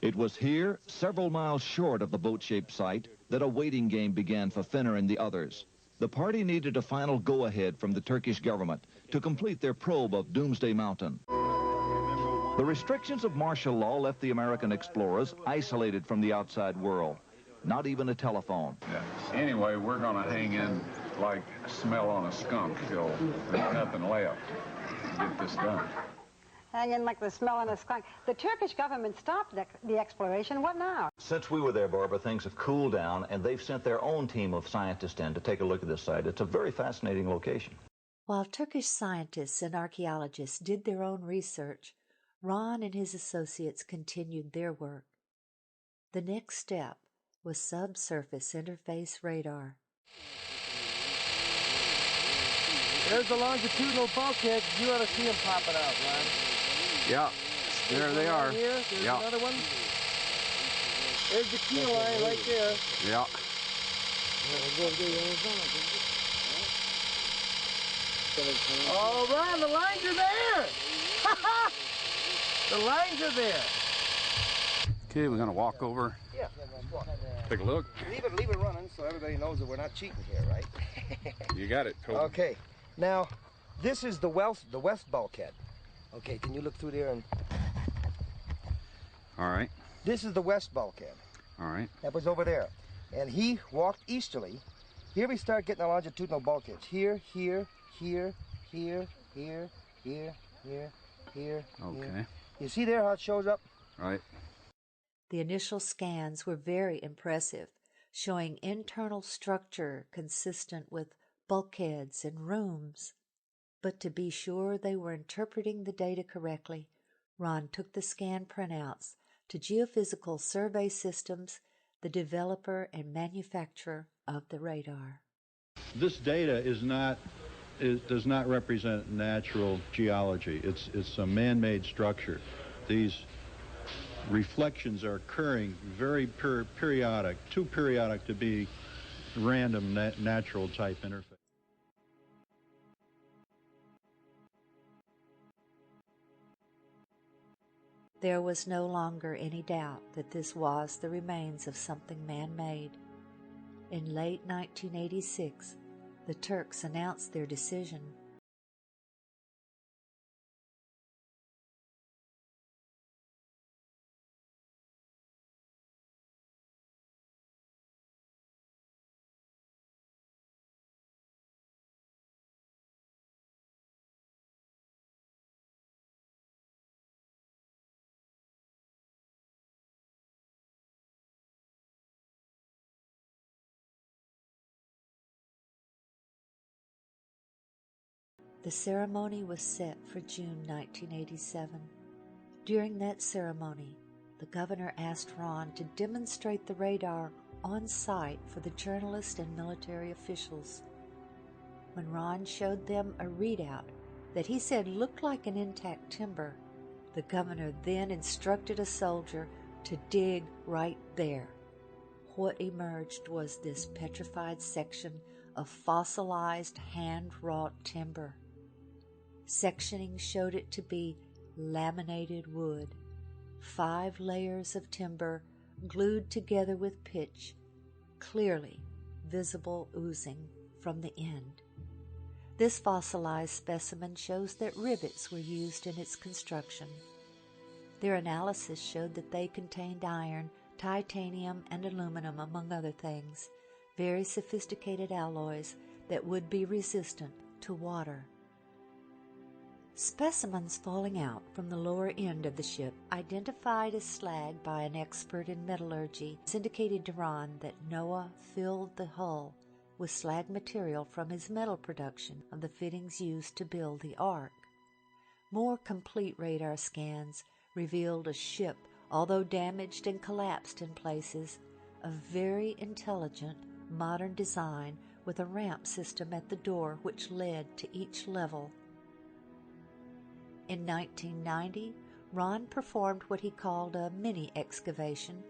It was here, several miles short of the boat-shaped site, that a waiting game began for Fenner and the others. The party needed a final go-ahead from the Turkish government to complete their probe of Doomsday Mountain. The restrictions of martial law left the American explorers isolated from the outside world. Not even a telephone. Yeah. Anyway, we're going to hang in like smell on a skunk till there's nothing left to get this done. Hang in like the smell on a skunk. The Turkish government stopped the exploration. What now? Since we were there, Barbara, things have cooled down, and they've sent their own team of scientists in to take a look at this site. It's a very fascinating location. While Turkish scientists and archaeologists did their own research, Ron and his associates continued their work. The next step was subsurface interface radar. There's the longitudinal bulkheads. You ought to see them popping out, Ron. Yeah, there they are. Here. There's another one. There's the keel line right there. Yeah. Oh, Ron, the lines are there! The lines are there. Okay, we're going to walk over. Yeah, let's walk. Take a look. Leave it running so everybody knows that we're not cheating here, right? You got it, Toby. Okay, now this is the west bulkhead. Okay, can you look through there and... All right. This is the west bulkhead. All right. That was over there. And he walked easterly. Here we start getting the longitudinal bulkheads. Here, here, here, here, here, here, here, here. Okay. Here. You see there how it shows up? Right. The initial scans were very impressive, showing internal structure consistent with bulkheads and rooms. But to be sure they were interpreting the data correctly, Ron took the scan printouts to Geophysical Survey Systems, the developer and manufacturer of the radar. This data does not represent natural geology. It's a man-made structure. These reflections are occurring very periodic, too periodic to be random natural type interface. There was no longer any doubt that this was the remains of something man-made. In late 1986, the Turks announced their decision. The ceremony was set for June 1987. During that ceremony, the governor asked Ron to demonstrate the radar on site for the journalists and military officials. When Ron showed them a readout that he said looked like an intact timber, the governor then instructed a soldier to dig right there. What emerged was this petrified section of fossilized hand-wrought timber. Sectioning showed it to be laminated wood, 5 layers of timber glued together with pitch, clearly visible oozing from the end. This fossilized specimen shows that rivets were used in its construction. Their analysis showed that they contained iron, titanium, and aluminum, among other things, very sophisticated alloys that would be resistant to water. Specimens falling out from the lower end of the ship, identified as slag by an expert in metallurgy, indicated to Ron that Noah filled the hull with slag material from his metal production of the fittings used to build the Ark. More complete radar scans revealed a ship, although damaged and collapsed in places, of very intelligent, modern design with a ramp system at the door which led to each level. In 1990, Ron performed what he called a mini-excavation,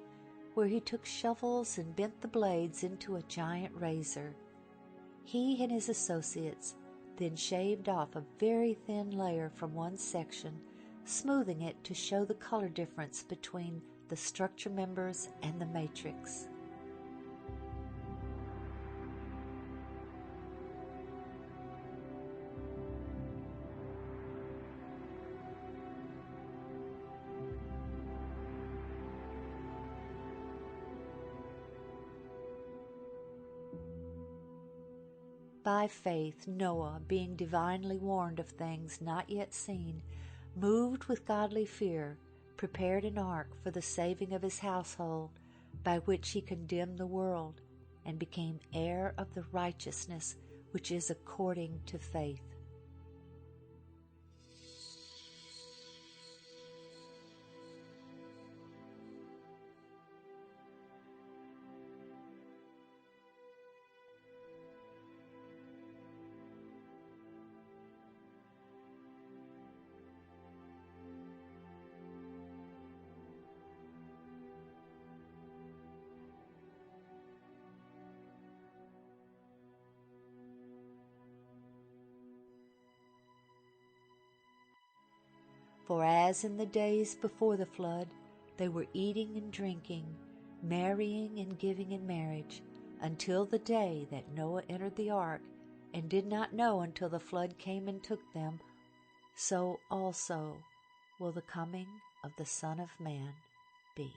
where he took shovels and bent the blades into a giant razor. He and his associates then shaved off a very thin layer from one section, smoothing it to show the color difference between the structure members and the matrix. By faith, Noah, being divinely warned of things not yet seen, moved with godly fear, prepared an ark for the saving of his household, by which he condemned the world, and became heir of the righteousness which is according to faith. For as in the days before the flood, they were eating and drinking, marrying and giving in marriage, until the day that Noah entered the ark, and did not know until the flood came and took them, so also will the coming of the Son of Man be.